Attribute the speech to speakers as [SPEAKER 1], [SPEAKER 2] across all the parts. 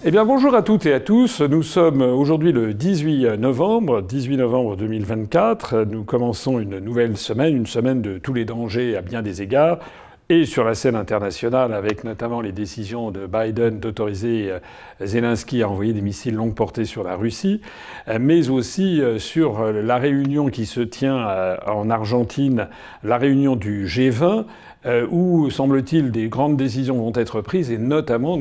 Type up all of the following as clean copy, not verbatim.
[SPEAKER 1] Eh bien, bonjour à toutes et à tous. Nous sommes aujourd'hui le 18 novembre 2024. Nous commençons une nouvelle semaine, une semaine de tous les dangers à bien des égards, et sur la scène internationale, avec notamment les décisions de Biden d'autoriser Zelensky à envoyer des missiles longue portée sur la Russie, mais aussi sur la réunion qui se tient en Argentine, la réunion du G20, où, semble-t-il, des grandes décisions vont être prises, et notamment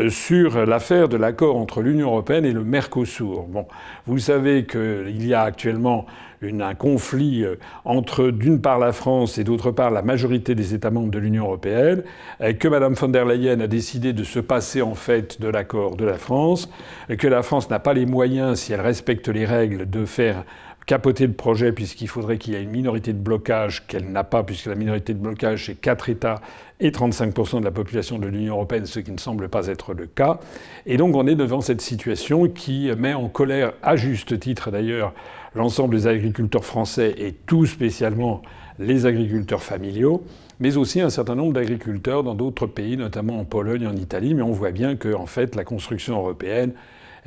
[SPEAKER 1] sur l'affaire de l'accord entre l'Union européenne et le Mercosur. Bon, vous savez qu'il y a actuellement un conflit entre, d'une part, la France et, d'autre part, la majorité des États membres de l'Union européenne, que Mme von der Leyen a décidé de se passer, en fait, de l'accord de la France, que la France n'a pas les moyens, si elle respecte les règles, de faire capoter le projet, puisqu'il faudrait qu'il y ait une minorité de blocage qu'elle n'a pas, puisque la minorité de blocage, c'est 4 États et 35% de la population de l'Union européenne, ce qui ne semble pas être le cas. Et donc on est devant cette situation qui met en colère, à juste titre d'ailleurs, l'ensemble des agriculteurs français et tout spécialement les agriculteurs familiaux, mais aussi un certain nombre d'agriculteurs dans d'autres pays, notamment en Pologne, en Italie. Mais on voit bien que, en fait, la construction européenne,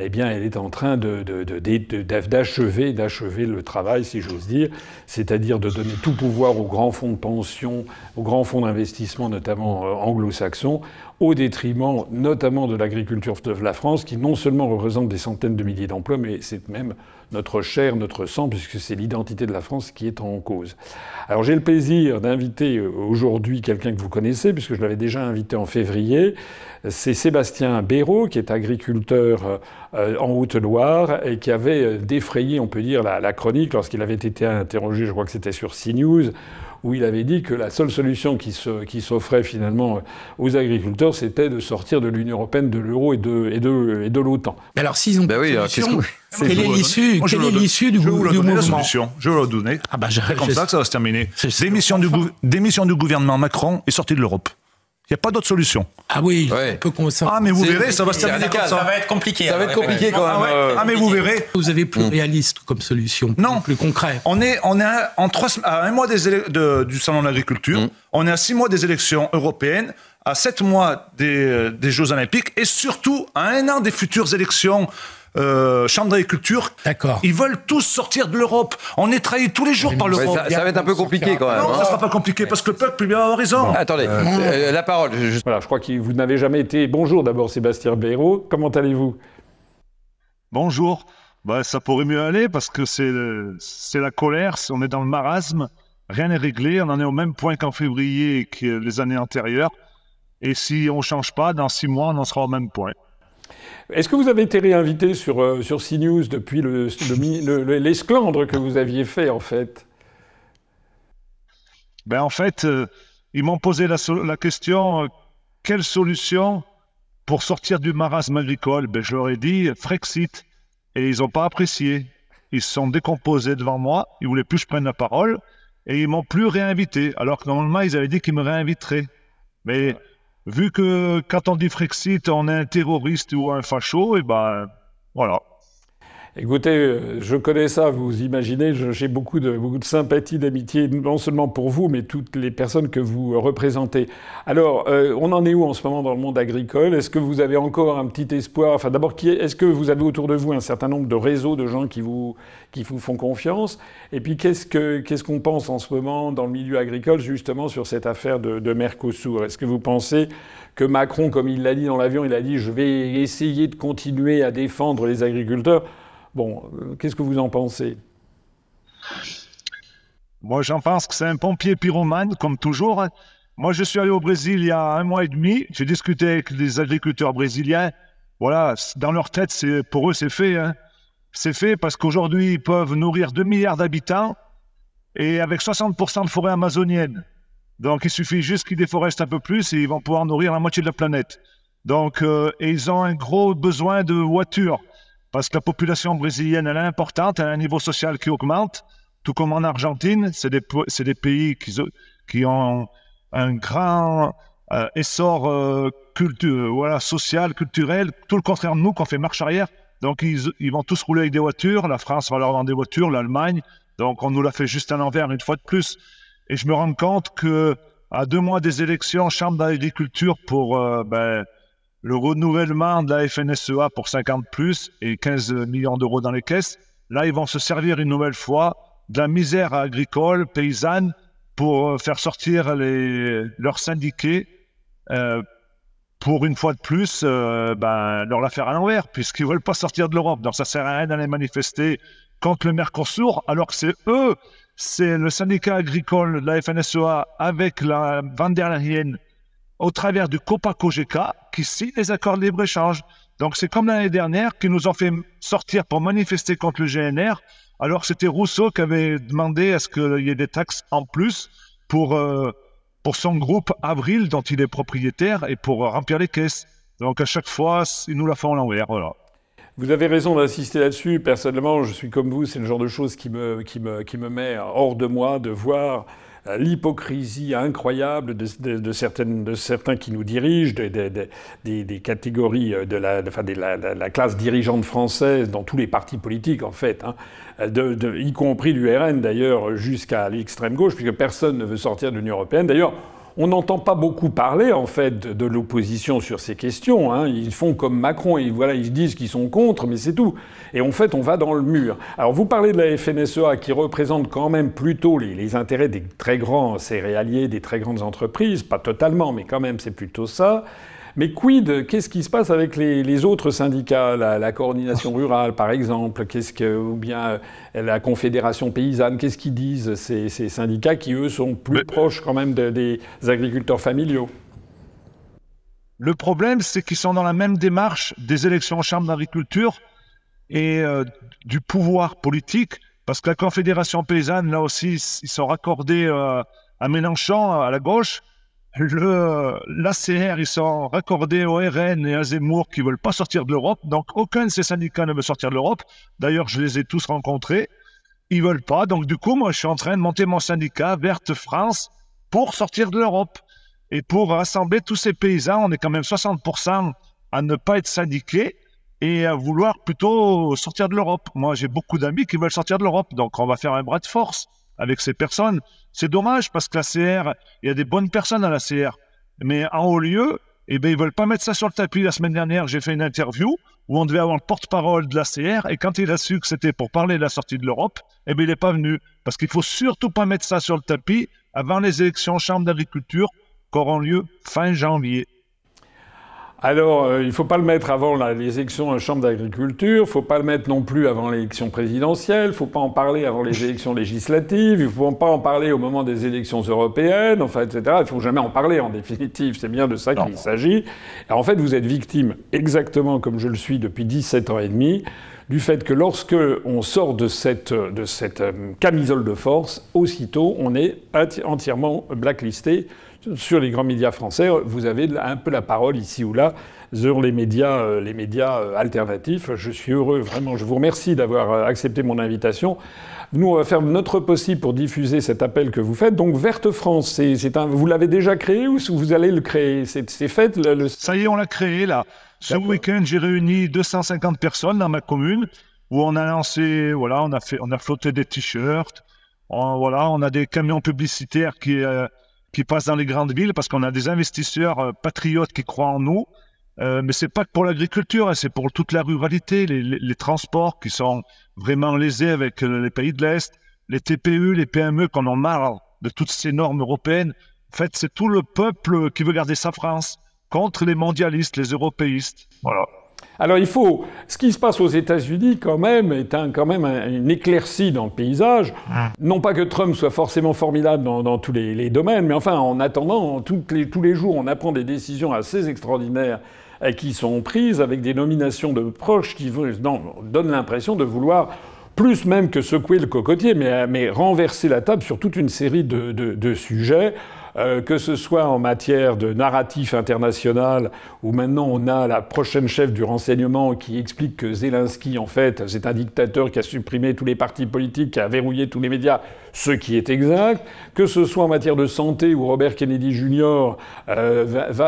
[SPEAKER 1] eh bien, elle est en train d'achever le travail, si j'ose dire, c'est-à-dire de donner tout pouvoir aux grands fonds de pension, aux grands fonds d'investissement, notamment anglo-saxons, au détriment notamment de l'agriculture de la France, qui non seulement représente des centaines de milliers d'emplois, mais c'est même notre chair, notre sang, puisque c'est l'identité de la France qui est en cause. Alors j'ai le plaisir d'inviter aujourd'hui quelqu'un que vous connaissez, puisque je l'avais déjà invité en février. C'est Sébastien Béraud, qui est agriculteur en Haute-Loire et qui avait défrayé, on peut dire, la chronique lorsqu'il avait été interrogé, je crois que c'était sur CNews, où il avait dit que la seule solution qui s'offrait finalement aux agriculteurs, c'était de sortir de l'Union européenne, de l'euro et de l'OTAN.
[SPEAKER 2] Alors s'ils ont
[SPEAKER 3] ben oui,
[SPEAKER 2] solution, quelle est l'issue du mouvement?
[SPEAKER 4] La solution, je vais la donner.
[SPEAKER 2] Ah bah,
[SPEAKER 4] c'est comme ça que ça va se terminer. Démission du gouvernement Macron et sortie de l'Europe. Il n'y a pas d'autre solution.
[SPEAKER 2] Ah oui,
[SPEAKER 3] ouais.
[SPEAKER 2] on peut commencer.
[SPEAKER 4] Ah mais vous verrez, ça va se terminer comme ça.
[SPEAKER 5] Ça va être compliqué.
[SPEAKER 3] Ça va être compliqué quand même.
[SPEAKER 4] Ah mais vous verrez.
[SPEAKER 2] Vous avez plus réaliste comme solution,
[SPEAKER 4] non,
[SPEAKER 2] plus concret.
[SPEAKER 4] On est à un mois du salon de l'agriculture, on est à 6 mois des élections européennes, à 7 mois des Jeux Olympiques et surtout à 1 an des futures élections Chambre d'agriculture.
[SPEAKER 2] D'accord.
[SPEAKER 4] Ils veulent tous sortir de l'Europe. On est trahi tous les jours par l'Europe.
[SPEAKER 3] Ouais, ça va être un peu compliqué quand même.
[SPEAKER 4] Non, ça sera pas compliqué parce que le peuple peut bien avoir raison.
[SPEAKER 3] Bon, attendez, la parole.
[SPEAKER 1] Voilà, je crois que vous n'avez jamais été... Bonjour d'abord Sébastien Béraud, comment allez-vous?
[SPEAKER 6] Bonjour. Bah, ça pourrait mieux aller parce que c'est la colère, on est dans le marasme, rien n'est réglé, on en est au même point qu'en février que les années antérieures. Et si on ne change pas, dans 6 mois, on en sera au même point.
[SPEAKER 1] Est-ce que vous avez été réinvité sur CNews depuis l'esclandre que vous aviez fait, en fait?
[SPEAKER 6] Ben, en fait, ils m'ont posé la question quelle solution pour sortir du marasme agricole? Ben, je leur ai dit Frexit. Et ils n'ont pas apprécié. Ils se sont décomposés devant moi, ils ne voulaient plus que je prenne la parole, et ils ne m'ont plus réinvité, alors que normalement, ils avaient dit qu'ils me réinviteraient. Mais vu que quand on dit Frexit, on est un terroriste ou un facho, et ben voilà.
[SPEAKER 1] Écoutez, je connais ça, vous imaginez, j'ai beaucoup de sympathie, d'amitié, non seulement pour vous, mais toutes les personnes que vous représentez. Alors, on en est où en ce moment dans le monde agricole? Est-ce que vous avez encore un petit espoir? Enfin, d'abord, est-ce que vous avez autour de vous un certain nombre de réseaux de gens qui vous font confiance? Et puis, qu'est-ce qu'on pense en ce moment dans le milieu agricole, justement, sur cette affaire de Mercosur? Est-ce que vous pensez que Macron, comme il l'a dit dans l'avion, il a dit « je vais essayer de continuer à défendre les agriculteurs ». Bon, qu'est-ce que vous en pensez?
[SPEAKER 6] Moi, j'en pense que c'est un pompier pyromane, comme toujours. Moi, je suis allé au Brésil il y a 1 mois et demi. J'ai discuté avec les agriculteurs brésiliens. Voilà, dans leur tête, pour eux, c'est fait. Hein. C'est fait parce qu'aujourd'hui, ils peuvent nourrir 2 milliards d'habitants et avec 60% de forêt amazonienne. Donc, il suffit juste qu'ils déforestent un peu plus et ils vont pouvoir nourrir la moitié de la planète. Donc, et ils ont un gros besoin de voitures. Parce que la population brésilienne, elle est importante, elle a un niveau social qui augmente, tout comme en Argentine. C'est des pays qui ont un grand essor social, culturel, tout le contraire de nous, qu'on fait marche arrière. Donc, ils vont tous rouler avec des voitures. La France va leur vendre des voitures, l'Allemagne. Donc, on nous l'a fait juste à l'envers une fois de plus. Et je me rends compte qu'à 2 mois des élections, Chambre d'agriculture pour le renouvellement de la FNSEA pour 50 plus et 15 millions d'euros dans les caisses. Là, ils vont se servir une nouvelle fois de la misère agricole, paysanne, pour faire sortir leurs syndiqués pour une fois de plus leur la faire à l'envers, puisqu'ils ne veulent pas sortir de l'Europe. Donc ça ne sert à rien d'aller manifester contre le Mercosur, alors que c'est le syndicat agricole de la FNSEA avec la van der Leyen au travers du COPA-COGECA qui signe les accords de libre-échange. Donc c'est comme l'année dernière qui nous ont fait sortir pour manifester contre le GNR, alors que c'était Rousseau qui avait demandé à ce qu'il y ait des taxes en plus pour son groupe Avril dont il est propriétaire et pour remplir les caisses. Donc à chaque fois, ils nous la font à l'envers. Voilà.
[SPEAKER 1] Vous avez raison d'insister là-dessus. Personnellement, je suis comme vous, c'est le genre de choses qui me met hors de moi de voir l'hypocrisie incroyable de certains qui nous dirigent, des catégories de la classe dirigeante française dans tous les partis politiques en fait, hein, y compris du RN d'ailleurs jusqu'à l'extrême gauche, puisque personne ne veut sortir de l'Union européenne. D'ailleurs, on n'entend pas beaucoup parler en fait de l'opposition sur ces questions. Hein. Ils font comme Macron, ils disent qu'ils sont contre, mais c'est tout. Et en fait, on va dans le mur. Alors vous parlez de la FNSEA qui représente quand même plutôt les intérêts des très grands céréaliers, des très grandes entreprises, pas totalement, mais quand même c'est plutôt ça. Mais quid, qu'est-ce qui se passe avec les autres syndicats, la coordination rurale par exemple, ou bien la Confédération paysanne, qu'est-ce qu'ils disent ces syndicats qui eux sont plus proches quand même des agriculteurs familiaux?
[SPEAKER 6] Le problème, c'est qu'ils sont dans la même démarche des élections en chambre d'agriculture et du pouvoir politique, parce que la Confédération paysanne, là aussi, ils sont raccordés à Mélenchon, à la gauche. L'ACR, ils sont raccordés au RN et à Zemmour qui ne veulent pas sortir de l'Europe. Donc, aucun de ces syndicats ne veut sortir de l'Europe. D'ailleurs, je les ai tous rencontrés. Ils ne veulent pas. Donc, du coup, moi, je suis en train de monter mon syndicat Verte France pour sortir de l'Europe. Et pour rassembler tous ces paysans, on est quand même 60% à ne pas être syndiqués et à vouloir plutôt sortir de l'Europe. Moi, j'ai beaucoup d'amis qui veulent sortir de l'Europe. Donc, on va faire un bras de force avec ces personnes. C'est dommage parce que l'ACR, il y a des bonnes personnes à l'ACR. Mais en haut lieu, ils ne veulent pas mettre ça sur le tapis. La semaine dernière, j'ai fait une interview où on devait avoir le porte-parole de l'ACR et quand il a su que c'était pour parler de la sortie de l'Europe, il n'est pas venu. Parce qu'il ne faut surtout pas mettre ça sur le tapis avant les élections chambre d'agriculture qui auront lieu fin janvier.
[SPEAKER 1] Alors, il ne faut pas le mettre avant les élections à la Chambre d'agriculture, il ne faut pas le mettre non plus avant l'élection présidentielle, il ne faut pas en parler avant les élections législatives, il ne faut pas en parler au moment des élections européennes, enfin, etc. Il ne faut jamais en parler, en définitive. C'est bien de ça qu'il s'agit. Et en fait, vous êtes victime, exactement comme je le suis depuis 17 ans et demi, du fait que lorsque on sort de cette camisole de force, aussitôt, on est entièrement blacklisté. Sur les grands médias français, vous avez un peu la parole ici ou là sur les médias alternatifs. Je suis heureux, vraiment. Je vous remercie d'avoir accepté mon invitation. Nous, on va faire notre possible pour diffuser cet appel que vous faites. Donc, Verte France, vous l'avez déjà créé ou vous allez le créer? C'est fait
[SPEAKER 6] Ça y est, on l'a créé, là. Ce week-end, j'ai réuni 250 personnes dans ma commune où on a lancé, voilà, on a flotté des t-shirts. On a des camions publicitaires qui passent dans les grandes villes parce qu'on a des investisseurs patriotes qui croient en nous. Mais c'est pas que pour l'agriculture, hein, c'est pour toute la ruralité, les transports qui sont vraiment lésés avec les pays de l'Est, les TPE, les PME qu'on en marre de toutes ces normes européennes. En fait, c'est tout le peuple qui veut garder sa France contre les mondialistes, les européistes. Voilà.
[SPEAKER 1] Alors ce qui se passe aux États-Unis quand même est une éclaircie dans le paysage. Non pas que Trump soit forcément formidable dans tous les domaines, mais enfin en attendant, tous les jours on apprend des décisions assez extraordinaires qui sont prises avec des nominations de proches qui donnent l'impression de vouloir plus même que secouer le cocotier, mais renverser la table sur toute une série de sujets. Que ce soit en matière de narratif international, où maintenant on a la prochaine chef du renseignement qui explique que Zelensky, en fait, c'est un dictateur qui a supprimé tous les partis politiques, qui a verrouillé tous les médias, ce qui est exact, que ce soit en matière de santé, où Robert Kennedy Jr.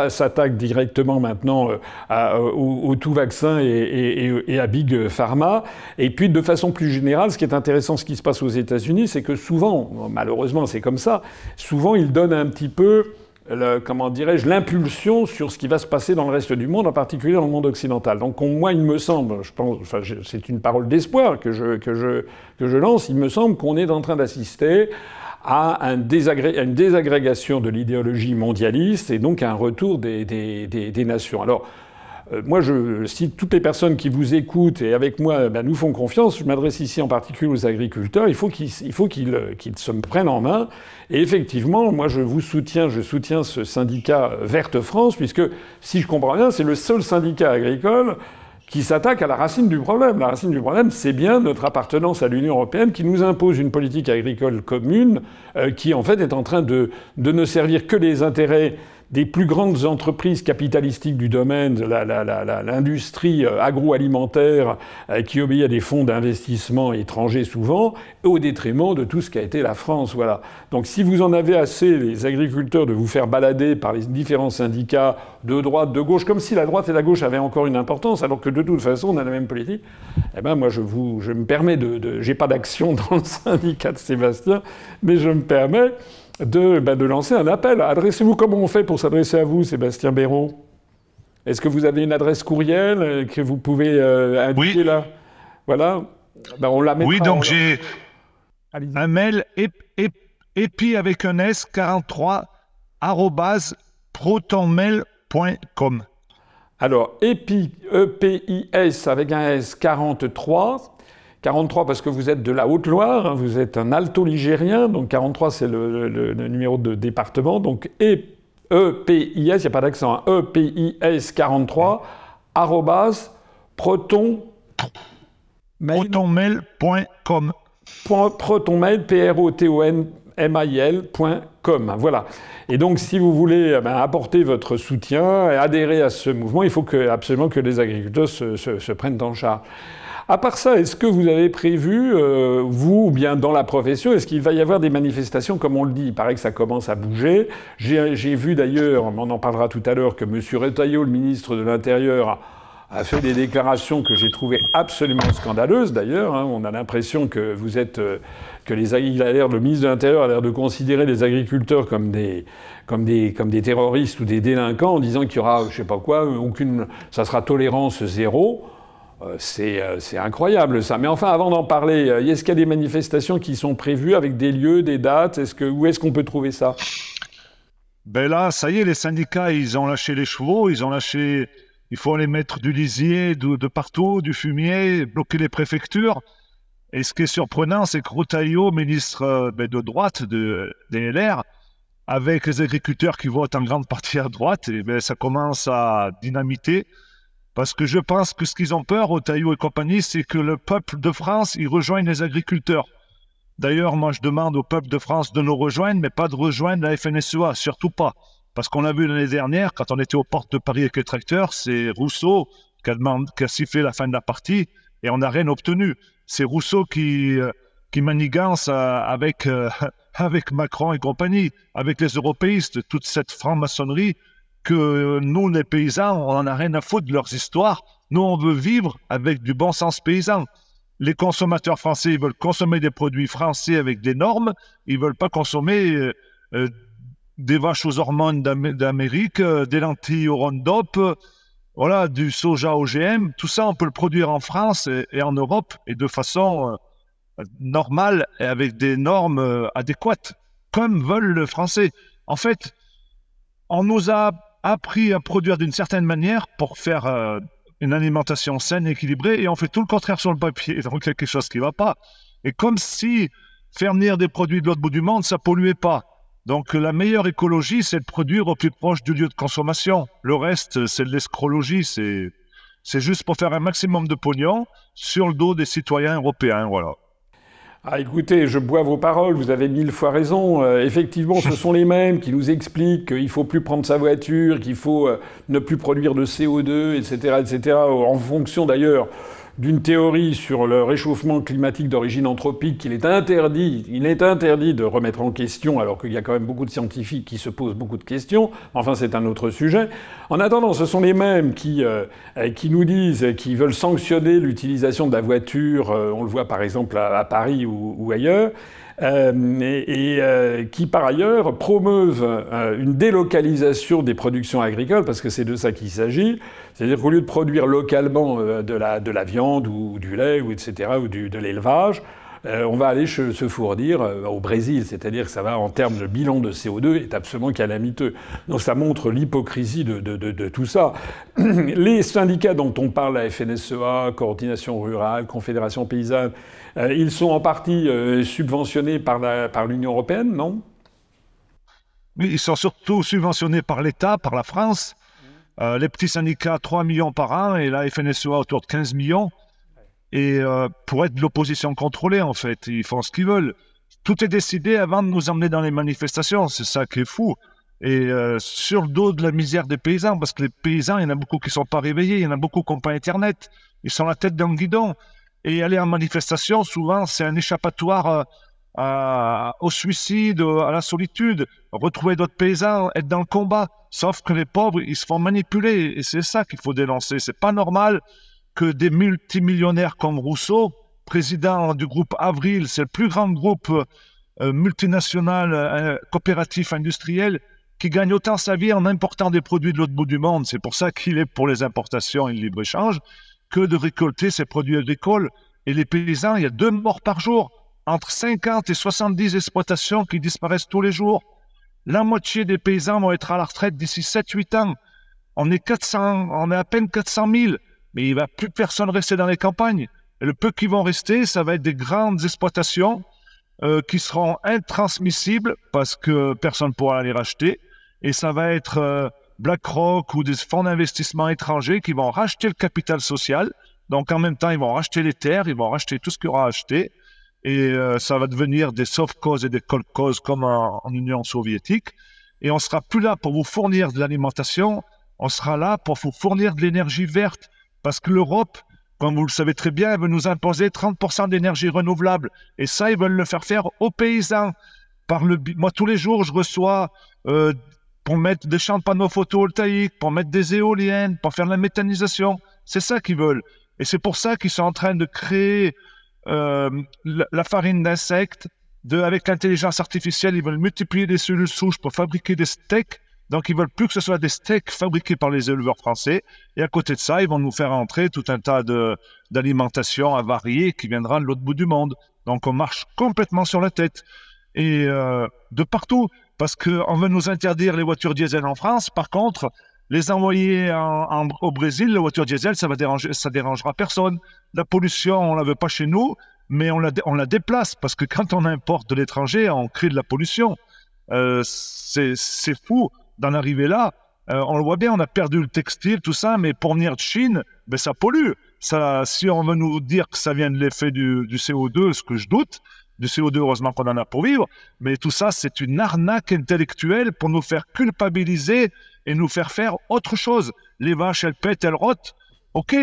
[SPEAKER 1] S'attaque directement maintenant au tout vaccin et à Big Pharma. Et puis, de façon plus générale, ce qui est intéressant, ce qui se passe aux États-Unis, c'est que souvent, malheureusement c'est comme ça, souvent ils donnent un petit peu comment dirais-je, l'impulsion sur ce qui va se passer dans le reste du monde, en particulier dans le monde occidental. Donc moi, il me semble, je pense, enfin, c'est une parole d'espoir que je lance, il me semble qu'on est en train d'assister à une désagrégation de l'idéologie mondialiste et donc à un retour des nations. Alors, moi, si toutes les personnes qui vous écoutent et avec moi nous font confiance, je m'adresse ici en particulier aux agriculteurs, il faut qu'ils se prennent en main. Et effectivement, moi, je soutiens ce syndicat Verte France, puisque, si je comprends bien, c'est le seul syndicat agricole qui s'attaque à la racine du problème. La racine du problème, c'est bien notre appartenance à l'Union européenne qui nous impose une politique agricole commune qui, en fait, est en train de ne servir que les intérêts des plus grandes entreprises capitalistiques du domaine, l'industrie agroalimentaire qui obéit à des fonds d'investissement étrangers souvent, au détriment de tout ce qu'a été la France. Voilà. Donc si vous en avez assez, les agriculteurs, de vous faire balader par les différents syndicats de droite, de gauche, comme si la droite et la gauche avaient encore une importance, alors que de toute façon on a la même politique, eh ben moi je me permets j'ai pas d'action dans le syndicat de Sébastien, mais je me permets de lancer un appel. Adressez-vous. Comment on fait pour s'adresser à vous, Sébastien Béraud? Est-ce que vous avez une adresse courriel que vous pouvez indiquer là? Voilà. Ben, on la mettra.
[SPEAKER 6] Oui, donc j'ai un mail épi avec un S 43 @protonmail.com.
[SPEAKER 1] Alors, EPIS avec un S 43 parce que vous êtes de la Haute-Loire, hein, vous êtes un alto-ligérien, donc 43 c'est le numéro de département, donc EPIS, il n'y a pas d'accent, hein, EPIS 43
[SPEAKER 6] protonmail.com.
[SPEAKER 1] Protonmail, PROTONMAIL.com. Voilà. Et donc, si vous voulez apporter votre soutien et adhérer à ce mouvement, il faut absolument que les agriculteurs se prennent en charge. À part ça, est-ce que vous avez prévu, vous ou bien dans la profession, est-ce qu'il va y avoir des manifestations comme on le dit? Il paraît que ça commence à bouger. J'ai vu d'ailleurs, on en parlera tout à l'heure, que M. Retailleau, le ministre de l'Intérieur, a fait des déclarations que j'ai trouvées absolument scandaleuses d'ailleurs. Hein. On a l'impression que vous êtes, le ministre de l'Intérieur a l'air de considérer les agriculteurs comme des terroristes ou des délinquants en disant qu'il y aura, je sais pas quoi, ça sera tolérance zéro. C'est incroyable ça. Mais enfin, avant d'en parler, est-ce qu'il y a des manifestations qui sont prévues avec des lieux, des dates? Où est-ce qu'on peut trouver ça?
[SPEAKER 6] Ben là, ça y est, les syndicats, ils ont lâché les chevaux, il faut aller mettre du lisier de partout, du fumier, bloquer les préfectures. Et ce qui est surprenant, c'est que Retailleau, ministre de droite des LR, avec les agriculteurs qui votent en grande partie à droite, et ça commence à dynamiter. Parce que je pense que ce qu'ils ont peur, Retailleau et compagnie, c'est que le peuple de France, il rejoigne les agriculteurs. D'ailleurs, moi, je demande au peuple de France de nous rejoindre, mais pas de rejoindre la FNSEA, surtout pas. Parce qu'on a vu l'année dernière, quand on était aux portes de Paris avec les tracteurs, c'est Rousseau qui a sifflé la fin de la partie et on n'a rien obtenu. C'est Rousseau qui manigance avec Macron et compagnie, avec les européistes, toute cette franc-maçonnerie que nous, les paysans, on n'en a rien à foutre de leurs histoires. Nous, on veut vivre avec du bon sens paysan. Les consommateurs français, ils veulent consommer des produits français avec des normes. Ils ne veulent pas consommer des vaches aux hormones d'Amérique, des lentilles au Roundup, voilà, du soja OGM. Tout ça, on peut le produire en France et en Europe et de façon normale et avec des normes adéquates, comme veulent les Français. En fait, on nous a appris à produire d'une certaine manière pour faire une alimentation saine, équilibrée, et on fait tout le contraire sur le papier. Donc, il y a quelque chose qui ne va pas. Et comme si faire venir des produits de l'autre bout du monde, ça ne polluait pas. Donc, la meilleure écologie, c'est de produire au plus proche du lieu de consommation. Le reste, c'est de l'escrologie. C'est juste pour faire un maximum de pognon sur le dos des citoyens européens, voilà.
[SPEAKER 1] Ah, écoutez, je bois vos paroles, vous avez 1000 fois raison. Effectivement, ce sont les mêmes qui nous expliquent qu'il ne faut plus prendre sa voiture, qu'il faut ne plus produire de CO2, etc., en fonction d'ailleurs d'une théorie sur le réchauffement climatique d'origine anthropique qu'il est interdit de remettre en question, alors qu'il y a quand même beaucoup de scientifiques qui se posent beaucoup de questions. Enfin, c'est un autre sujet. En attendant, ce sont les mêmes qui nous disent qu'ils veulent sanctionner l'utilisation de la voiture, on le voit par exemple à Paris ou ailleurs, qui par ailleurs promeuvent une délocalisation des productions agricoles, parce que c'est de ça qu'il s'agit. C'est-à-dire qu'au lieu de produire localement de la viande ou du lait, ou etc., ou de l'élevage, on va aller se fournir au Brésil. C'est-à-dire que ça va, en termes de bilan de CO2, est absolument calamiteux. Donc ça montre l'hypocrisie de tout ça. Les syndicats dont on parle, la FNSEA, Coordination rurale, Confédération paysanne, ils sont en partie subventionnés par l'Union européenne, non?
[SPEAKER 6] Oui, ils sont surtout subventionnés par l'État, par la France. Les petits syndicats, 3 millions par an, et la FNSEA autour de 15 millions. Et pour être de l'opposition contrôlée, en fait, ils font ce qu'ils veulent. Tout est décidé avant de nous emmener dans les manifestations, c'est ça qui est fou. Et sur le dos de la misère des paysans, parce que les paysans, il y en a beaucoup qui ne sont pas réveillés, il y en a beaucoup qui n'ont pas Internet, ils sont la tête dans le guidon. Et aller en manifestation, souvent, c'est un échappatoire au suicide, à la solitude, retrouver d'autres paysans, être dans le combat. Sauf que les pauvres, ils se font manipuler. Et c'est ça qu'il faut dénoncer. C'est pas normal que des multimillionnaires comme Rousseau, président du groupe Avril, c'est le plus grand groupe multinational, coopératif, industriel, qui gagne autant sa vie en important des produits de l'autre bout du monde. C'est pour ça qu'il est pour les importations et le libre-échange, que de récolter ces produits agricoles. Et les paysans, il y a 2 morts par jour, entre 50 et 70 exploitations qui disparaissent tous les jours. La moitié des paysans vont être à la retraite d'ici 7-8 ans. On est à peine 400 000, mais il ne va plus personne rester dans les campagnes. Et le peu qui vont rester, ça va être des grandes exploitations qui seront intransmissibles parce que personne ne pourra les racheter. Et ça va être BlackRock ou des fonds d'investissement étrangers qui vont racheter le capital social. Donc en même temps, ils vont racheter les terres, ils vont racheter tout ce qu'il y aura acheté. Et ça va devenir des soft-causes et des cold-causes comme en Union soviétique. Et on ne sera plus là pour vous fournir de l'alimentation, on sera là pour vous fournir de l'énergie verte. Parce que l'Europe, comme vous le savez très bien, elle veut nous imposer 30% d'énergie renouvelable. Et ça, ils veulent le faire aux paysans. Moi, tous les jours, je reçois pour mettre des champs de panneaux photovoltaïques, pour mettre des éoliennes, pour faire de la méthanisation. C'est ça qu'ils veulent. Et c'est pour ça qu'ils sont en train de créer la farine d'insectes. Avec l'intelligence artificielle, ils veulent multiplier des cellules souches pour fabriquer des steaks. Donc, ils veulent plus que ce soit des steaks fabriqués par les éleveurs français. Et à côté de ça, ils vont nous faire entrer tout un tas d'alimentations avariées qui viendra de l'autre bout du monde. Donc, on marche complètement sur la tête. Et de partout. Parce qu'on veut nous interdire les voitures diesel en France. Par contre, les envoyer au Brésil, les voitures diesel, ça dérangera personne. La pollution, on la veut pas chez nous, mais on la déplace. Parce que quand on importe de l'étranger, on crée de la pollution. C'est fou d'en arriver là. On le voit bien, on a perdu le textile, tout ça, mais pour venir de Chine, ben ça pollue. Ça, si on veut nous dire que ça vient de l'effet du CO2, ce que je doute, du CO2, heureusement qu'on en a pour vivre, mais tout ça, c'est une arnaque intellectuelle pour nous faire culpabiliser et nous faire faire autre chose. Les vaches, elles pètent, elles rotent, ok,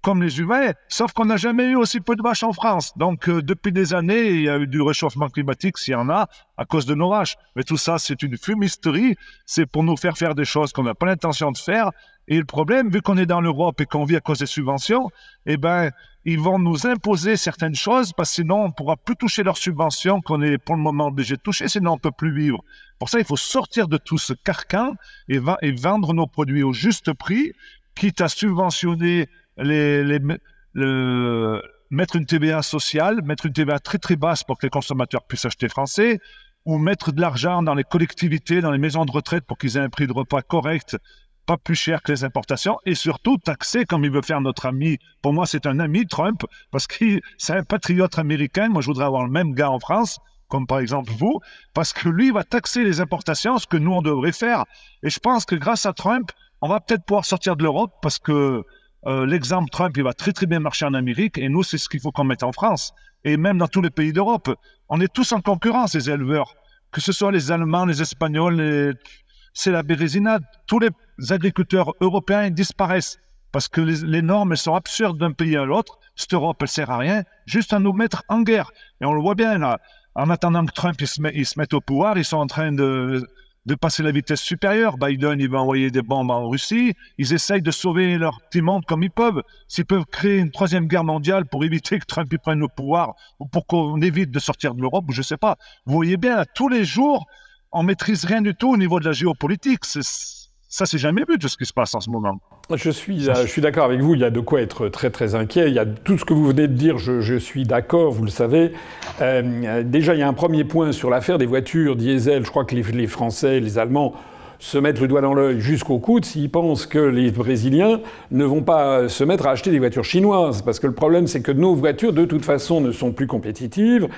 [SPEAKER 6] comme les humains, sauf qu'on n'a jamais eu aussi peu de vaches en France. Donc, depuis des années, il y a eu du réchauffement climatique, s'il y en a, à cause de nos vaches. Mais tout ça, c'est une fumisterie, c'est pour nous faire faire des choses qu'on n'a pas l'intention de faire. Et le problème, vu qu'on est dans l'Europe et qu'on vit à cause des subventions, eh ben, ils vont nous imposer certaines choses, parce que sinon, on ne pourra plus toucher leurs subventions qu'on est pour le moment obligé de toucher, sinon on ne peut plus vivre. Pour ça, il faut sortir de tout ce carcan et vendre nos produits au juste prix, quitte à subventionner mettre une TVA sociale, mettre une TVA très très basse pour que les consommateurs puissent acheter français, ou mettre de l'argent dans les collectivités, dans les maisons de retraite pour qu'ils aient un prix de repas correct, pas plus cher que les importations, et surtout taxer comme il veut faire notre ami. Pour moi, c'est un ami, Trump, parce que c'est un patriote américain. Moi, je voudrais avoir le même gars en France, comme par exemple vous, parce que lui va taxer les importations, ce que nous, on devrait faire. Et je pense que grâce à Trump, on va peut-être pouvoir sortir de l'Europe, parce que l'exemple Trump, il va très très bien marcher en Amérique, et nous, c'est ce qu'il faut qu'on mette en France. Et même dans tous les pays d'Europe, on est tous en concurrence, les éleveurs. Que ce soit les Allemands, les Espagnols, c'est la bérésinade. Tous les agriculteurs européens disparaissent, parce que les normes, elles sont absurdes d'un pays à l'autre. Cette Europe, elle sert à rien, juste à nous mettre en guerre. Et on le voit bien, là. En attendant que Trump il se mette au pouvoir, ils sont en train de de passer la vitesse supérieure. Biden, il va envoyer des bombes en Russie. Ils essayent de sauver leur petit monde comme ils peuvent. S'ils peuvent créer une troisième guerre mondiale pour éviter que Trump prenne le pouvoir ou pour qu'on évite de sortir de l'Europe, je ne sais pas. Vous voyez bien, là, tous les jours, on ne maîtrise rien du tout au niveau de la géopolitique. Ça, c'est jamais vu de ce qui se passe en ce moment.
[SPEAKER 1] Je suis d'accord avec vous, il y a de quoi être très très inquiet. Il y a tout ce que vous venez de dire, je suis d'accord, vous le savez. Déjà, il y a un premier point sur l'affaire des voitures diesel. Je crois que les Français, les Allemands se mettent le doigt dans l'œil jusqu'au coude s'ils pensent que les Brésiliens ne vont pas se mettre à acheter des voitures chinoises. Parce que le problème, c'est que nos voitures, de toute façon, ne sont plus compétitives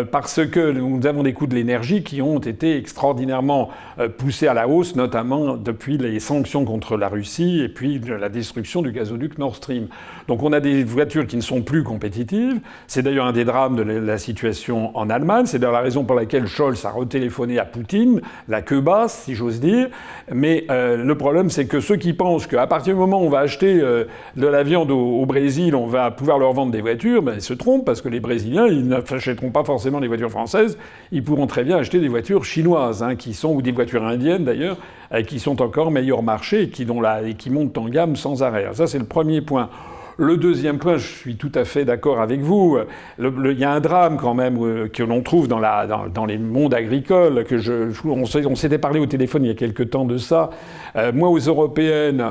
[SPEAKER 1] parce que nous avons des coûts de l'énergie qui ont été extraordinairement poussés à la hausse, notamment depuis les sanctions contre la Russie et puis la destruction du gazoduc Nord Stream. Donc on a des voitures qui ne sont plus compétitives. C'est d'ailleurs un des drames de la situation en Allemagne. C'est d'ailleurs la raison pour laquelle Scholz a retéléphoné à Poutine, la queue basse, si j'ose dire. Mais le problème, c'est que ceux qui pensent qu'à partir du moment où on va acheter de la viande au Brésil, on va pouvoir leur vendre des voitures, ben, ils se trompent parce que les Brésiliens, ils n'achèteront pas forcément des voitures françaises. Ils pourront très bien acheter des voitures chinoises, hein, ou des voitures indiennes d'ailleurs, qui sont encore meilleur marché et qui montent en gamme sans arrêt. Alors ça, c'est le premier point. Le deuxième point, je suis tout à fait d'accord avec vous. Il y a un drame quand même que l'on trouve dans les mondes agricoles. On s'était parlé au téléphone il y a quelque temps de ça. Moi, aux européennes,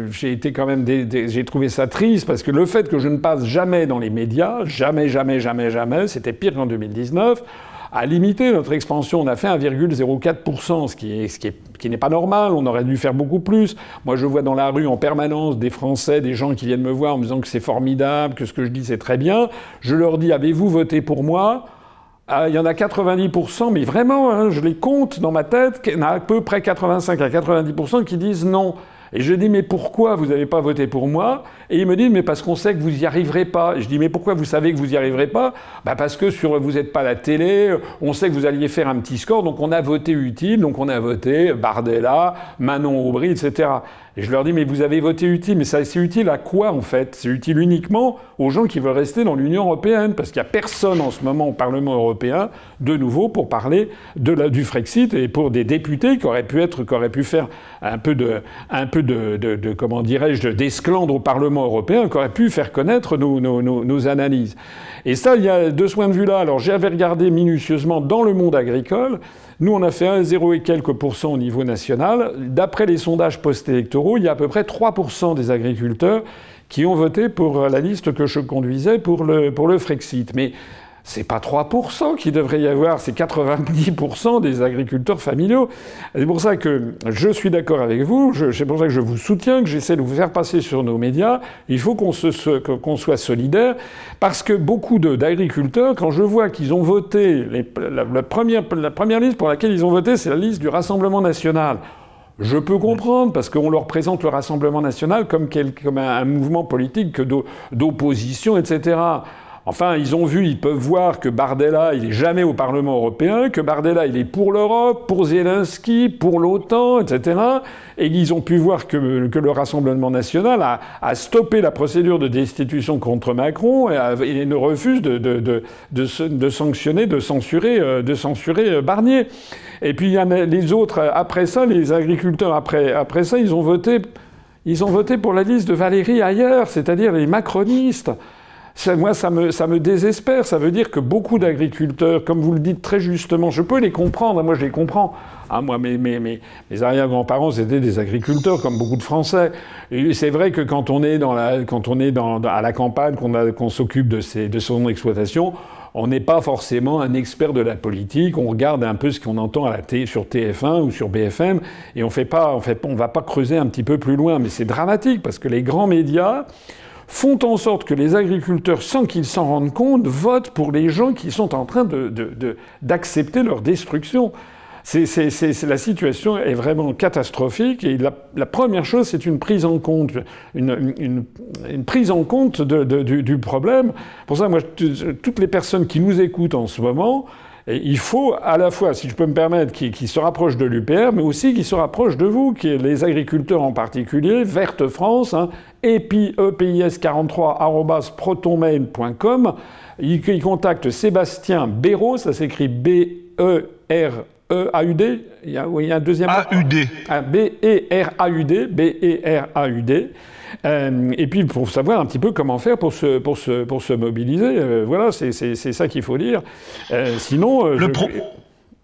[SPEAKER 1] j'ai été quand même j'ai trouvé ça triste parce que le fait que je ne passe jamais dans les médias, jamais, c'était pire qu'en 2019. A limité notre expansion. On a fait 1,04%, ce qui n'est pas normal. On aurait dû faire beaucoup plus. Moi, je vois dans la rue en permanence des Français, des gens qui viennent me voir en me disant que c'est formidable, que ce que je dis, c'est très bien. Je leur dis, avez-vous voté pour moi ? Il y en a 90%, mais vraiment, hein, je les compte dans ma tête, il y en a à peu près 85 à 90% qui disent non. Et je dis, mais pourquoi vous n'avez pas voté pour moi ? Et ils me disent, mais parce qu'on sait que vous n'y arriverez pas. Et je dis, mais pourquoi vous savez que vous n'y arriverez pas ? Parce que vous n'êtes pas à la télé, on sait que vous alliez faire un petit score, donc on a voté utile, donc on a voté Bardella, Manon Aubry, etc. Et je leur dis, mais vous avez voté utile, mais c'est utile à quoi en fait ? C'est utile uniquement aux gens qui veulent rester dans l'Union européenne, parce qu'il n'y a personne en ce moment au Parlement européen, de nouveau, pour parler du Frexit et pour des députés qui auraient pu faire un peu de comment dirais-je, d'esclandre au Parlement européen, qui auraient pu faire connaître nos analyses. Et ça, il y a de ce point de vue-là. Alors j'avais regardé minutieusement dans le monde agricole. Nous, on a fait 1,0 et quelques % au niveau national. D'après les sondages post-électoraux, il y a à peu près 3% des agriculteurs qui ont voté pour la liste que je conduisais pour le Frexit. Mais c'est pas 3% qu'il devrait y avoir, c'est 90% des agriculteurs familiaux. C'est pour ça que je suis d'accord avec vous, c'est pour ça que je vous soutiens, que j'essaie de vous faire passer sur nos médias. Il faut qu'on soit solidaires, parce que beaucoup d'agriculteurs, quand je vois qu'ils ont voté, la première liste pour laquelle ils ont voté, c'est la liste du Rassemblement national. Je peux comprendre, parce qu'on leur présente le Rassemblement national comme un mouvement politique d'opposition, etc. Enfin, ils peuvent voir que Bardella, il est jamais au Parlement européen, que Bardella, il est pour l'Europe, pour Zelensky, pour l'OTAN, etc. Et ils ont pu voir que le Rassemblement national a stoppé la procédure de destitution contre Macron et ne refuse de sanctionner, de censurer Barnier. Et puis il y en a les autres, après ça, les agriculteurs, après ça, ils ont voté pour la liste de Valérie Ayer, c'est-à-dire les macronistes. Moi, ça me désespère. Ça veut dire que beaucoup d'agriculteurs, comme vous le dites très justement, je peux les comprendre. Moi, je les comprends. Moi, mes arrière-grands-parents, c'était des agriculteurs, comme beaucoup de Français. Et c'est vrai que quand on est à la campagne, qu'on s'occupe de son exploitation, on n'est pas forcément un expert de la politique. On regarde un peu ce qu'on entend sur TF1 ou sur BFM, et on va pas creuser un petit peu plus loin. Mais c'est dramatique parce que les grands médias font en sorte que les agriculteurs, sans qu'ils s'en rendent compte, votent pour les gens qui sont en train d'accepter leur destruction. La situation est vraiment catastrophique, et la première chose, c'est une prise en compte, une prise en compte du problème. Pour ça, moi, toutes les personnes qui nous écoutent en ce moment, il faut à la fois, si je peux me permettre, qu'ils se rapprochent de l'UPR, mais aussi qu'ils se rapprochent de vous, les agriculteurs en particulier, Verte France, epis43@protonmail.com. Ils contactent Sébastien Béraud, ça s'écrit B-E-R E-A-U-D, il y a un deuxième...
[SPEAKER 6] A-U-D.
[SPEAKER 1] B-E-R-A-U-D, B-E-R-A-U-D. Et puis, pour savoir un petit peu comment faire pour se mobiliser. Voilà, c'est ça qu'il faut dire. Sinon...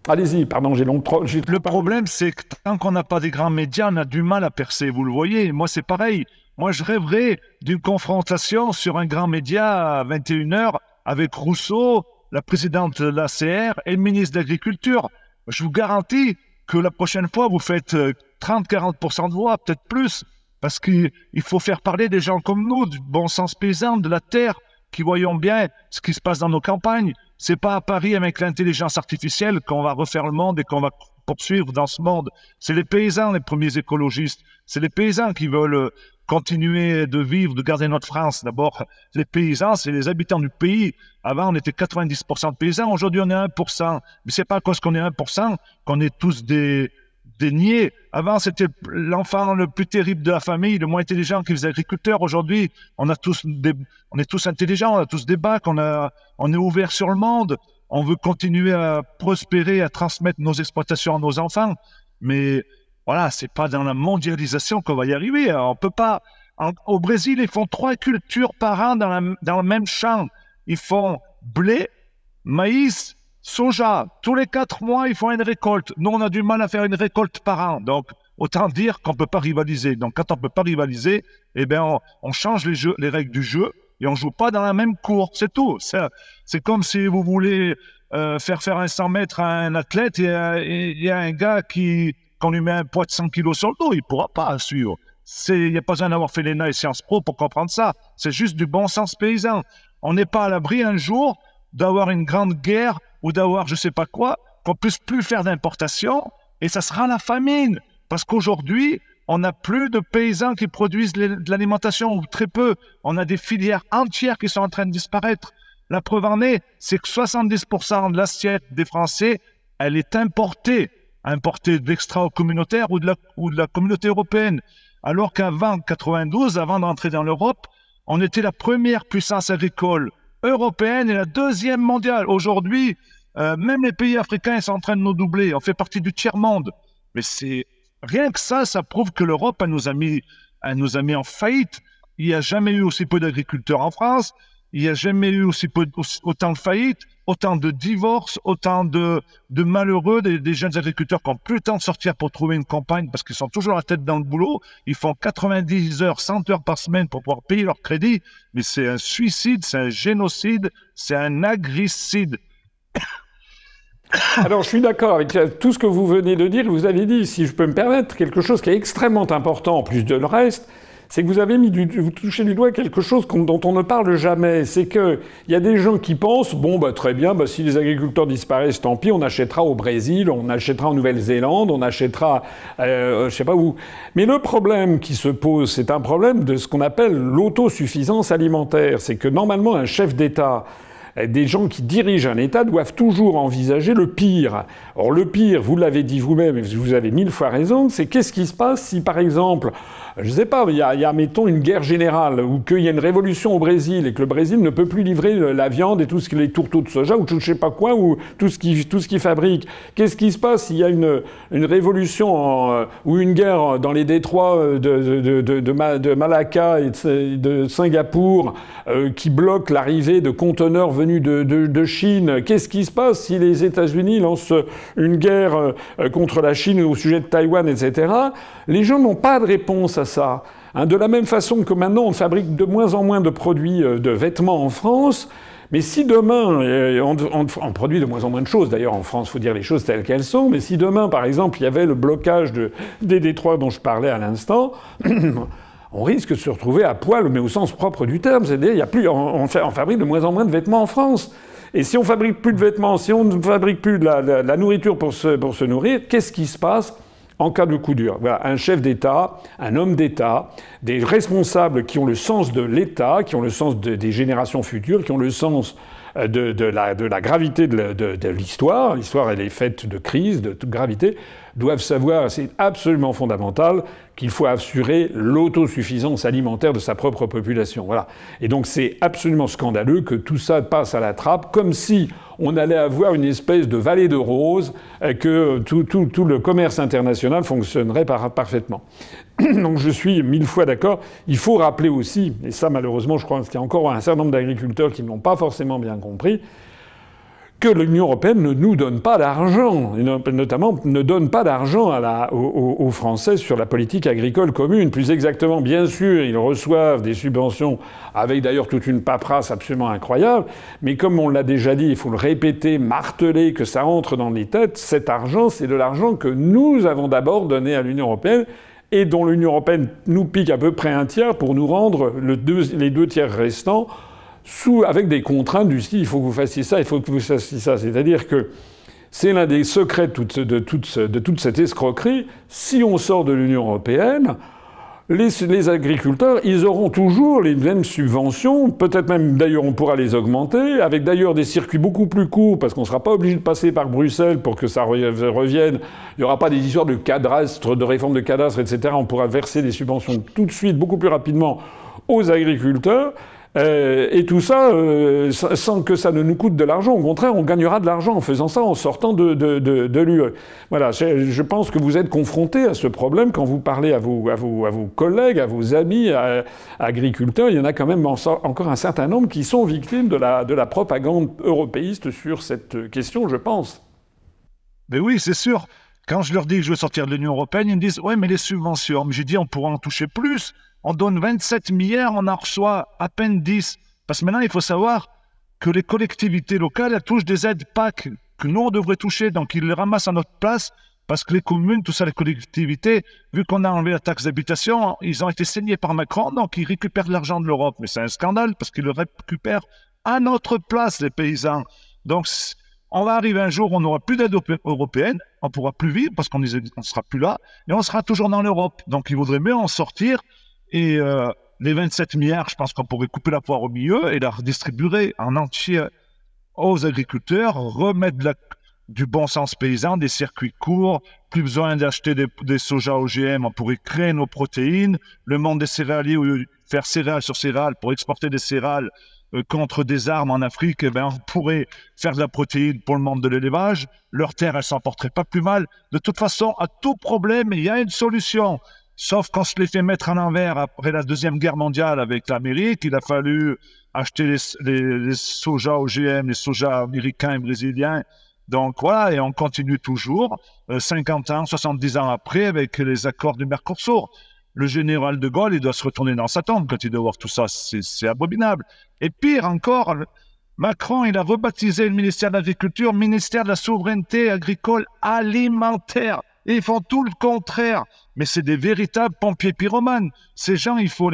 [SPEAKER 1] Allez-y, pardon, j'ai longtemps...
[SPEAKER 6] Le problème, c'est que tant qu'on n'a pas des grands médias, on a du mal à percer, vous le voyez. Moi, c'est pareil. Moi, je rêverais d'une confrontation sur un grand média à 21h avec Rousseau, la présidente de l'ACR et le ministre de l'Agriculture. Je vous garantis que la prochaine fois, vous faites 30-40% de voix, peut-être plus, parce qu'il faut faire parler des gens comme nous, du bon sens paysan, de la terre, qui voyons bien ce qui se passe dans nos campagnes. C'est pas à Paris avec l'intelligence artificielle qu'on va refaire le monde et qu'on va poursuivre dans ce monde. C'est les paysans les premiers écologistes. C'est les paysans qui veulent continuer de vivre, de garder notre France. D'abord, les paysans, c'est les habitants du pays. Avant, on était 90% de paysans. Aujourd'hui, on est 1%. Mais c'est pas à cause qu'on est 1% qu'on est tous des niais. Avant, c'était l'enfant le plus terrible de la famille, le moins intelligent qui faisait agriculteur. Aujourd'hui, on est tous intelligents, on a tous des bacs, on est ouvert sur le monde. On veut continuer à prospérer, à transmettre nos exploitations à nos enfants. Mais voilà, c'est pas dans la mondialisation qu'on va y arriver. Alors, on peut pas. Au Brésil, ils font 3 cultures par an dans le même champ. Ils font blé, maïs, soja. Tous les 4 mois, ils font une récolte. Nous, on a du mal à faire une récolte par an. Donc, autant dire qu'on peut pas rivaliser. Donc, quand on peut pas rivaliser, eh bien, on change les règles du jeu et on joue pas dans la même cour. C'est tout. C'est comme si vous voulez faire un 100 mètres à un athlète et il y a un gars qu'on lui met un poids de 100 kilos sur le dos, il pourra pas suivre. Il n'y a pas besoin d'avoir fait l'ENA et Sciences Po pour comprendre ça. C'est juste du bon sens paysan. On n'est pas à l'abri un jour d'avoir une grande guerre ou d'avoir je sais pas quoi, qu'on puisse plus faire d'importation et ça sera la famine. Parce qu'aujourd'hui, on n'a plus de paysans qui produisent de l'alimentation ou très peu. On a des filières entières qui sont en train de disparaître. La preuve en est, c'est que 70% de l'assiette des Français, elle est importée de l'extra-communautaire ou de la communauté européenne. Alors qu'avant 92, avant d'entrer dans l'Europe, on était la première puissance agricole européenne et la deuxième mondiale. Aujourd'hui, même les pays africains sont en train de nous doubler. On fait partie du tiers-monde. Mais rien que ça prouve que l'Europe, elle nous a mis en faillite. Il n'y a jamais eu aussi peu d'agriculteurs en France. Il n'y a jamais eu autant de faillites, autant de divorces, autant de malheureux, des jeunes agriculteurs qui n'ont plus le temps de sortir pour trouver une campagne parce qu'ils sont toujours la tête dans le boulot. Ils font 90 heures, 100 heures par semaine pour pouvoir payer leur crédit. Mais c'est un suicide, c'est un génocide, c'est un agricide.
[SPEAKER 1] Alors, je suis d'accord avec tout ce que vous venez de dire. Vous avez dit, si je peux me permettre, quelque chose qui est extrêmement important en plus de le reste, c'est que vous touchez du doigt quelque chose dont on ne parle jamais. C'est qu'il y a des gens qui pensent, très bien, si les agriculteurs disparaissent, tant pis, on achètera au Brésil, on achètera en Nouvelle-Zélande, on achètera, je sais pas où. Mais le problème qui se pose, c'est un problème de ce qu'on appelle l'autosuffisance alimentaire. C'est que normalement, un chef d'État, des gens qui dirigent un État doivent toujours envisager le pire. Or, le pire, vous l'avez dit vous-même, et vous avez 1000 fois raison, c'est qu'est-ce qui se passe si, par exemple, je sais pas, il y a, mettons, une guerre générale, ou qu'il y a une révolution au Brésil, et que le Brésil ne peut plus livrer la viande et les tourteaux de soja, ou je sais pas quoi, ou tout ce qu'il fabrique. Qu'est-ce qui se passe s'il y a une révolution ou une guerre dans les détroits de Malacca et de Singapour, qui bloque l'arrivée de conteneurs venus de Chine? Qu'est-ce qui se passe si les États-Unis lancent une guerre contre la Chine au sujet de Taïwan, etc. Les gens n'ont pas de réponse à ça. De la même façon que maintenant, on fabrique de moins en moins de produits de vêtements en France, mais si demain, on produit de moins en moins de choses, d'ailleurs en France, il faut dire les choses telles qu'elles sont, mais si demain, par exemple, il y avait le blocage des détroits dont je parlais à l'instant, on risque de se retrouver à poil, mais au sens propre du terme. C'est-à-dire, on fabrique de moins en moins de vêtements en France. Et si on fabrique plus de vêtements, si on ne fabrique plus de la nourriture pour se nourrir, qu'est-ce qui se passe en cas de coup dur? Voilà, un chef d'État, un homme d'État, des responsables qui ont le sens de l'État, qui ont le sens des générations futures, qui ont le sens de la gravité de l'histoire. L'histoire, elle est faite de crises, de toute gravité. Doivent savoir, c'est absolument fondamental, qu'il faut assurer l'autosuffisance alimentaire de sa propre population. Voilà. Et donc c'est absolument scandaleux que tout ça passe à la trappe, comme si on allait avoir une espèce de vallée de roses, que tout le commerce international fonctionnerait parfaitement. Donc je suis 1000 fois d'accord. Il faut rappeler aussi, et ça malheureusement je crois qu'il y a encore un certain nombre d'agriculteurs qui ne l'ont pas forcément bien compris, que l'Union européenne ne nous donne pas d'argent, notamment ne donne pas d'argent aux Français sur la politique agricole commune. Plus exactement, bien sûr, ils reçoivent des subventions avec d'ailleurs toute une paperasse absolument incroyable, mais comme on l'a déjà dit, il faut le répéter, marteler, que ça entre dans les têtes, cet argent, c'est de l'argent que nous avons d'abord donné à l'Union européenne et dont l'Union européenne nous pique à peu près un tiers pour nous rendre les 2 tiers restants avec des contraintes du style, il faut que vous fassiez ça, il faut que vous fassiez ça. C'est-à-dire que c'est l'un des secrets de toute cette escroquerie. Si on sort de l'Union européenne, les agriculteurs, ils auront toujours les mêmes subventions, peut-être même d'ailleurs on pourra les augmenter, avec d'ailleurs des circuits beaucoup plus courts, parce qu'on ne sera pas obligé de passer par Bruxelles pour que ça revienne. Il n'y aura pas des histoires de cadastre, de réforme de cadastre, etc. On pourra verser des subventions tout de suite, beaucoup plus rapidement aux agriculteurs. Et tout ça sans que ça ne nous coûte de l'argent. Au contraire, on gagnera de l'argent en faisant ça, en sortant de l'UE. Voilà, je pense que vous êtes confrontés à ce problème quand vous parlez à vos collègues, à vos amis agriculteurs. Il y en a quand même encore un certain nombre qui sont victimes de la propagande européiste sur cette question, je pense.
[SPEAKER 6] Mais oui, c'est sûr. Quand je leur dis que je veux sortir de l'Union européenne, ils me disent « Ouais, mais les subventions. » Mais j'ai dit « On pourra en toucher plus. » On donne 27 milliards, on en reçoit à peine 10. Parce que maintenant, il faut savoir que les collectivités locales elles touchent des aides PAC que nous, on devrait toucher. Donc, ils les ramassent à notre place parce que les communes, tout ça, les collectivités, vu qu'on a enlevé la taxe d'habitation, ils ont été saignés par Macron, donc ils récupèrent de l'argent de l'Europe. Mais c'est un scandale parce qu'ils le récupèrent à notre place, les paysans. Donc, on va arriver un jour où on n'aura plus d'aide européenne, on ne pourra plus vivre parce qu'on ne sera plus là, et on sera toujours dans l'Europe. Donc, il vaudrait mieux en sortir. Et les 27 milliards, je pense qu'on pourrait couper la poire au milieu et la redistribuer en entier aux agriculteurs, remettre du bon sens paysan, des circuits courts, plus besoin d'acheter des soja OGM, on pourrait créer nos protéines, le monde des céréaliers, ou faire céréales sur céréales pour exporter des céréales contre des armes en Afrique, eh ben, on pourrait faire de la protéine pour le monde de l'élevage, leur terre, elle s'en porterait pas plus mal. De toute façon, à tout problème, il y a une solution. Sauf qu'on se les fait mettre à l'envers après la Deuxième Guerre mondiale avec l'Amérique. Il a fallu acheter les soja OGM, les soja américains et brésiliens. Donc voilà, et on continue toujours, 50 ans, 70 ans après, avec les accords du Mercosur. Le général de Gaulle, il doit se retourner dans sa tombe quand il doit voir tout ça. C'est abominable. Et pire encore, Macron, il a rebaptisé le ministère de l'Agriculture ministère de la Souveraineté agricole alimentaire. Et ils font tout le contraire. Mais c'est des véritables pompiers pyromanes. Ces gens, il faut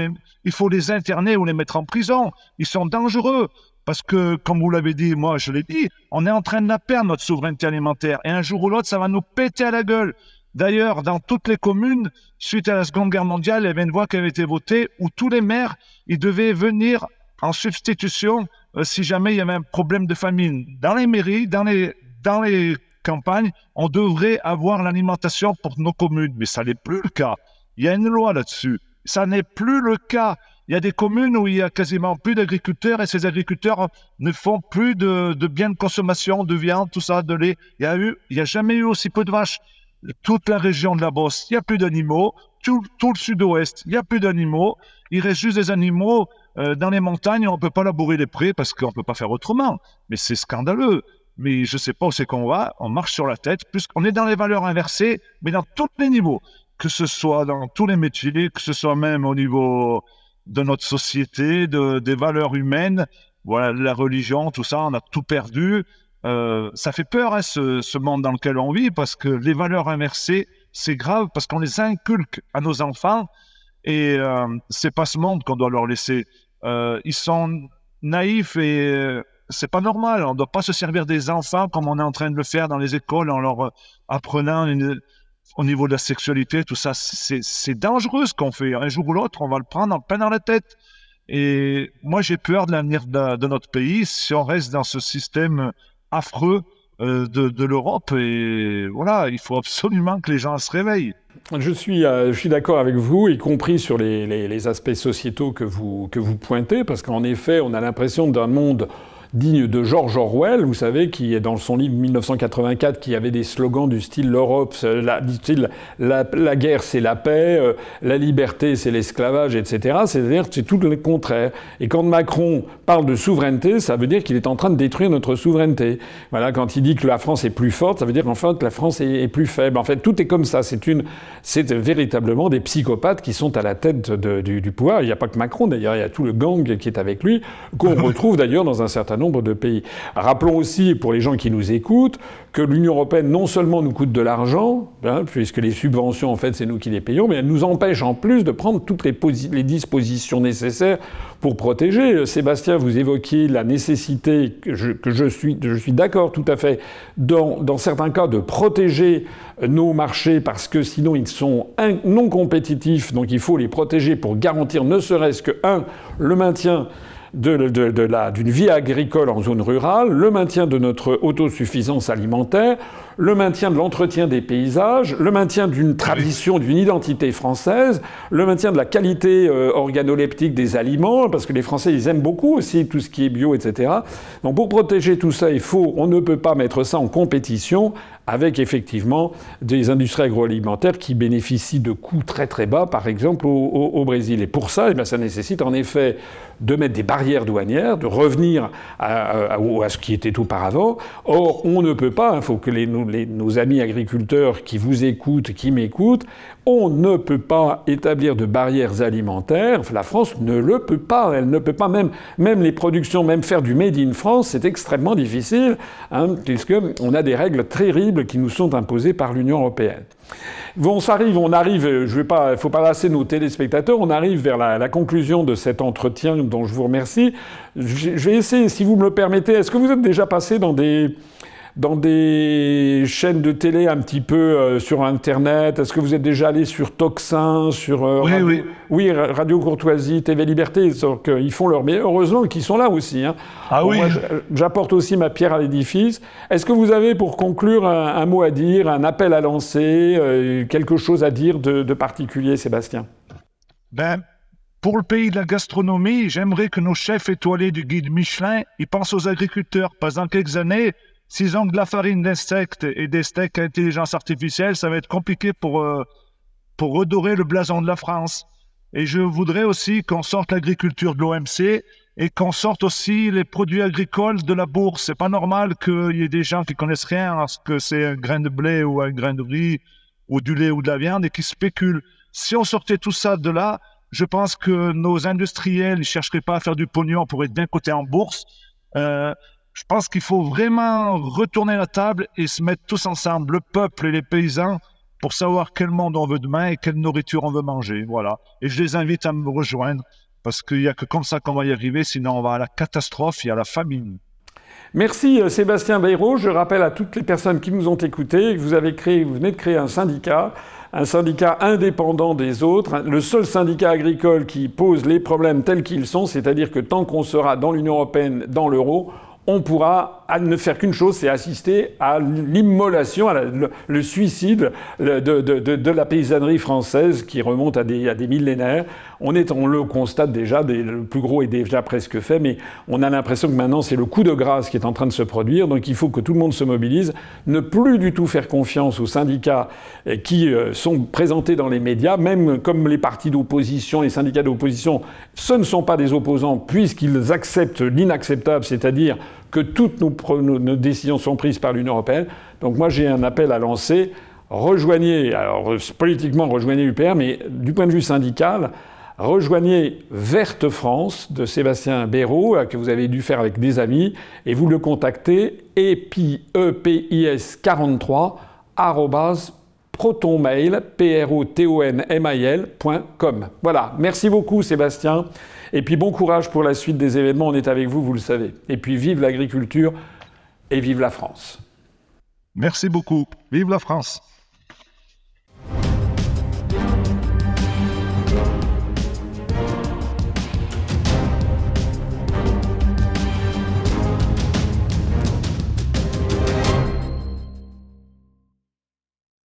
[SPEAKER 6] les interner ou les mettre en prison. Ils sont dangereux. Parce que, comme vous l'avez dit, moi je l'ai dit, on est en train de la perdre, notre souveraineté alimentaire. Et un jour ou l'autre, ça va nous péter à la gueule. D'ailleurs, dans toutes les communes, suite à la Seconde Guerre mondiale, il y avait une loi qui avait été votée où tous les maires, ils devaient venir en substitution si jamais il y avait un problème de famine. Dans les mairies, dans les campagne, on devrait avoir l'alimentation pour nos communes, mais ça n'est plus le cas. Il y a une loi là-dessus. Ça n'est plus le cas. Il y a des communes où il y a quasiment plus d'agriculteurs et ces agriculteurs ne font plus de biens de consommation, de viande, tout ça, de lait. Il y a jamais eu aussi peu de vaches. Toute la région de la Beauce, il n'y a plus d'animaux. Tout le sud-ouest, il n'y a plus d'animaux. Il reste juste des animaux dans les montagnes. On ne peut pas labourer les prés parce qu'on ne peut pas faire autrement. Mais c'est scandaleux. Mais je ne sais pas où c'est qu'on va, on marche sur la tête, puisqu'on est dans les valeurs inversées, mais dans tous les niveaux, que ce soit dans tous les métiers, que ce soit même au niveau de notre société, des valeurs humaines, voilà, la religion, tout ça, on a tout perdu. Ça fait peur, hein, ce monde dans lequel on vit, parce que les valeurs inversées, c'est grave, parce qu'on les inculque à nos enfants, et c'est pas ce monde qu'on doit leur laisser. Ils sont naïfs et... c'est pas normal, on ne doit pas se servir des enfants comme on est en train de le faire dans les écoles en leur apprenant au niveau de la sexualité, tout ça. C'est dangereux ce qu'on fait. Un jour ou l'autre, on va le prendre en plein dans la tête. Et moi, j'ai peur de l'avenir de notre pays si on reste dans ce système affreux de l'Europe. Et voilà, il faut absolument que les gens se réveillent.
[SPEAKER 1] Je suis d'accord avec vous, y compris sur les aspects sociétaux que vous pointez, parce qu'en effet, on a l'impression d'un monde digne de George Orwell, vous savez, qui est dans son livre 1984, qui avait des slogans du style l'Europe, la guerre c'est la paix, la liberté c'est l'esclavage, etc. C'est-à-dire que c'est tout le contraire. Et quand Macron parle de souveraineté, ça veut dire qu'il est en train de détruire notre souveraineté. Voilà, quand il dit que la France est plus forte, ça veut dire qu'en fait que la France est plus faible. En fait, tout est comme ça. C'est véritablement des psychopathes qui sont à la tête du pouvoir. Il n'y a pas que Macron, d'ailleurs, il y a tout le gang qui est avec lui, qu'on retrouve d'ailleurs dans un certain nombre de pays. Rappelons aussi, pour les gens qui nous écoutent, que l'Union européenne non seulement nous coûte de l'argent, puisque les subventions, en fait, c'est nous qui les payons, mais elle nous empêche en plus de prendre toutes les dispositions nécessaires pour protéger. Sébastien, vous évoquiez la nécessité, que je suis d'accord tout à fait, dans certains cas, de protéger nos marchés parce que sinon ils sont non compétitifs, donc il faut les protéger pour garantir ne serait-ce que, le maintien d'une vie agricole en zone rurale, le maintien de notre autosuffisance alimentaire, le maintien de l'entretien des paysages, le maintien d'une tradition, d'une identité française, le maintien de la qualité organoleptique des aliments, parce que les Français, ils aiment beaucoup aussi tout ce qui est bio, etc. Donc pour protéger tout ça, on ne peut pas mettre ça en compétition avec effectivement des industries agroalimentaires qui bénéficient de coûts très très bas, par exemple au Brésil. Et pour ça, ça nécessite en effet de mettre des barrières douanières, de revenir à ce qui était auparavant. Or, on ne peut pas, il faut que nos amis agriculteurs qui vous écoutent, qui m'écoutent, on ne peut pas établir de barrières alimentaires. La France ne le peut pas. Elle ne peut pas, même les productions, même faire du Made in France, c'est extrêmement difficile, puisqu'on a des règles terribles qui nous sont imposées par l'Union européenne. Bon, on arrive, faut pas lasser nos téléspectateurs, on arrive vers la conclusion de cet entretien dont je vous remercie. Je vais essayer, si vous me le permettez, est-ce que vous êtes déjà passé dans des chaînes de télé un petit peu sur Internet? Est-ce que vous êtes déjà allé sur Tocsin, sur Radio Courtoisie, TV Liberté? Ils font leur meilleur. Heureusement qu'ils sont là aussi. Hein.
[SPEAKER 6] Ah oui.
[SPEAKER 1] Moi, j'apporte aussi ma pierre à l'édifice. Est-ce que vous avez, pour conclure, un mot à dire, un appel à lancer, quelque chose à dire de particulier, Sébastien?
[SPEAKER 6] Pour le pays de la gastronomie, j'aimerais que nos chefs étoilés du guide Michelin, ils pensent aux agriculteurs. Dans quelques années, s'ils ont de la farine d'insectes et des steaks à intelligence artificielle, ça va être compliqué pour redorer le blason de la France. Et je voudrais aussi qu'on sorte l'agriculture de l'OMC et qu'on sorte aussi les produits agricoles de la bourse. C'est pas normal qu'il y ait des gens qui connaissent rien à ce que c'est un grain de blé ou un grain de riz ou du lait ou de la viande et qui spéculent. Si on sortait tout ça de là, je pense que nos industriels ne chercheraient pas à faire du pognon pour être bien cotés en bourse. Je pense qu'il faut vraiment retourner la table et se mettre tous ensemble, le peuple et les paysans, pour savoir quel monde on veut demain et quelle nourriture on veut manger. Voilà. Et je les invite à me rejoindre parce qu'il n'y a que comme ça qu'on va y arriver, sinon on va à la catastrophe et à la famine.
[SPEAKER 1] Merci Sébastien Bayrou. Je rappelle à toutes les personnes qui nous ont écoutés que vous venez de créer un syndicat indépendant des autres, le seul syndicat agricole qui pose les problèmes tels qu'ils sont, c'est-à-dire que tant qu'on sera dans l'Union européenne, dans l'euro, on pourra ne faire qu'une chose, c'est assister à l'immolation, le suicide de la paysannerie française qui remonte à des millénaires. On le constate déjà, le plus gros est déjà presque fait, mais on a l'impression que maintenant c'est le coup de grâce qui est en train de se produire. Donc il faut que tout le monde se mobilise, ne plus du tout faire confiance aux syndicats qui sont présentés dans les médias, même comme les partis d'opposition, les syndicats d'opposition, ce ne sont pas des opposants puisqu'ils acceptent l'inacceptable, c'est-à-dire que toutes nos décisions sont prises par l'Union européenne. Donc moi, j'ai un appel à lancer. Politiquement, rejoignez l'UPR, mais du point de vue syndical, rejoignez Verte France de Sébastien Bayrou, que vous avez dû faire avec des amis, et vous le contactez, epis43 protonmail.com. Voilà. Merci beaucoup, Sébastien. Et puis bon courage pour la suite des événements. On est avec vous, vous le savez. Et puis vive l'agriculture et vive la France.
[SPEAKER 6] Merci beaucoup. Vive la France.